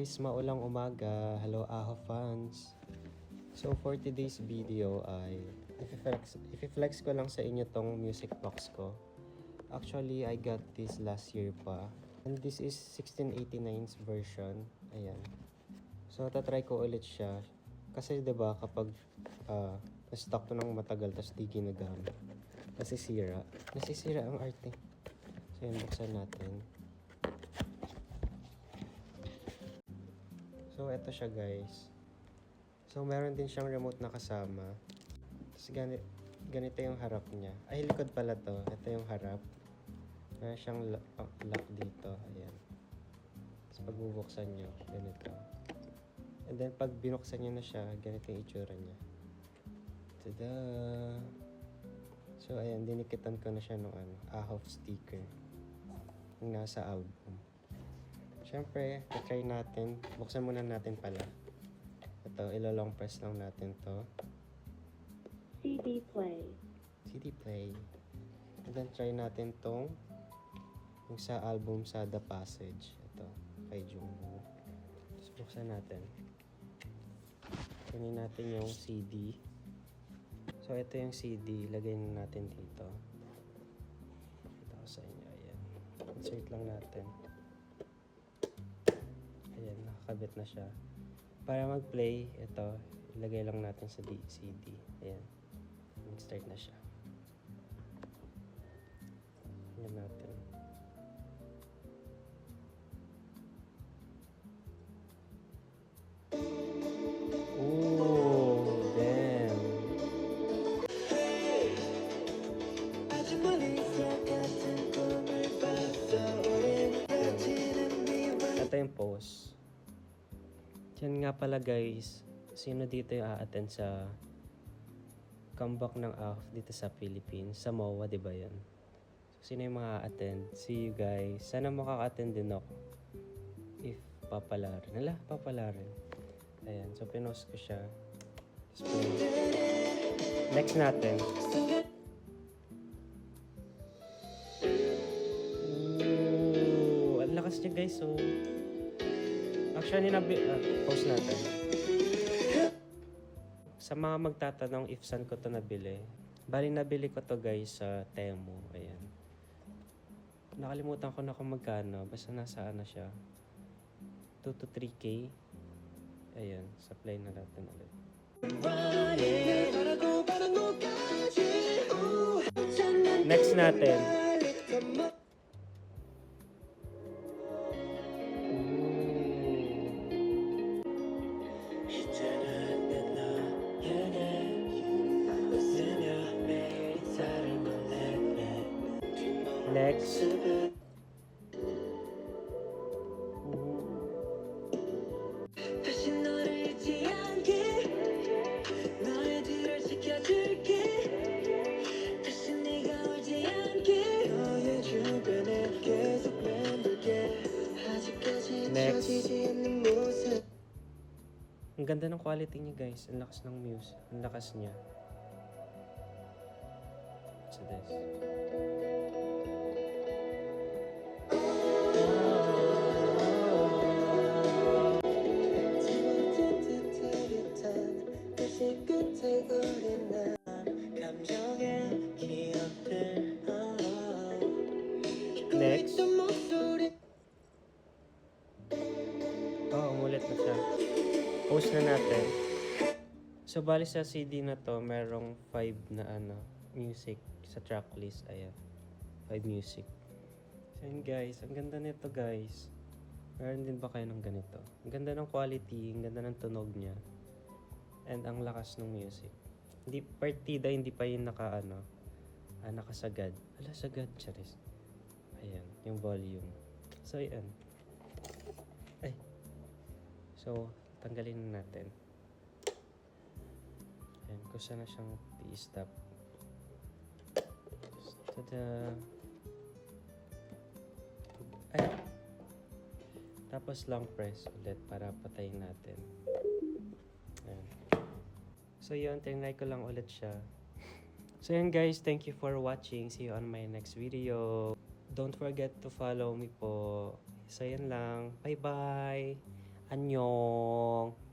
guys, maulang umaga. Hello AHO fans. So for today's video ay i-flex ko lang sa inyo tong music box ko. Actually, I got this last year pa. And this is 1689's version. Ayan. So tatry ko ulit siya. Kasi 'di ba kapag na-stock to ng matagal tas di ginagamit, nasisira ang arte. So yun, buksan natin. So, eto siya guys. So, meron din siyang remote na kasama. Tapos, ganito yung harap niya. Ay, likod pala to. Ito yung harap. Meron siyang lock dito. Ayan. Tapos, pag bubuksan nyo, ganito. And then, pag binuksan nyo na siya, ganito yung itsura niya. Tada! So, ayan. Dinikitan ko na siya ng AHO sticker. Yung nasa album. Siyempre, try natin. Buksan muna natin pala. Ito, ilo-long press lang natin to. CD play. CD play. And then, try natin tong yung sa album sa The Passage. Ito, kay Jungwoo. Tapos, buksan natin. Kunin natin yung CD. So, ito yung CD. Lagay na natin dito. Ito ko sa inyo. Ayan. Insert lang natin. Ayan, nakakabit na siya. Para mag-play, ito, ilagay lang natin sa CD. Ayan. Start na siya. Ayan natin. Ooh, damn. Ito yung pause. Yan nga pala guys, sino dito yung a-attend sa comeback ng AHO dito sa Philippines? Sa MOA, di ba yan? So, sino yung mga a-attend? See you guys. Sana makaka-attend din ako. If papalarin. Papalarin. Ayan, so pinost ko siya. Next natin. Ooh, ang lakas niya guys, so actually, post natin. Sa mga magtatanong if saan ko to nabili. Bali, nabili ko to guys sa Temu. Ayan. Nakalimutan ko na kung magkano. Basta nasaan na siya. 2 to 3K. Ayan. Supply na natin ulit. Next natin. Next. Next. Ang ganda ng quality niya guys. Ang lakas ng music. Ang lakas niya. What's this? Next. Umulit na siya. Post na natin. So, bali sa CD na to, merong 5 na music sa tracklist. Ayan. 5 music. So, yun guys. Ang ganda nito guys. Meron din ba kayo ng ganito? Ang ganda ng quality. Ang ganda ng tunog niya. And ang lakas ng music. Hindi partida, hindi pa yun nakasagad. Ala, sagad, charis. Ayan, yung volume. So, ayan. Ay. So, tanggalin na natin. Ayan, gusto na siyang i-stop. Tada! Ay! Tapos long press ulit para patayin natin. Ayan. So, yun. Tinry ko lang ulit siya. So, yun guys. Thank you for watching. See you on my next video. Don't forget to follow me po. So, yan lang. Bye-bye! Annyeong!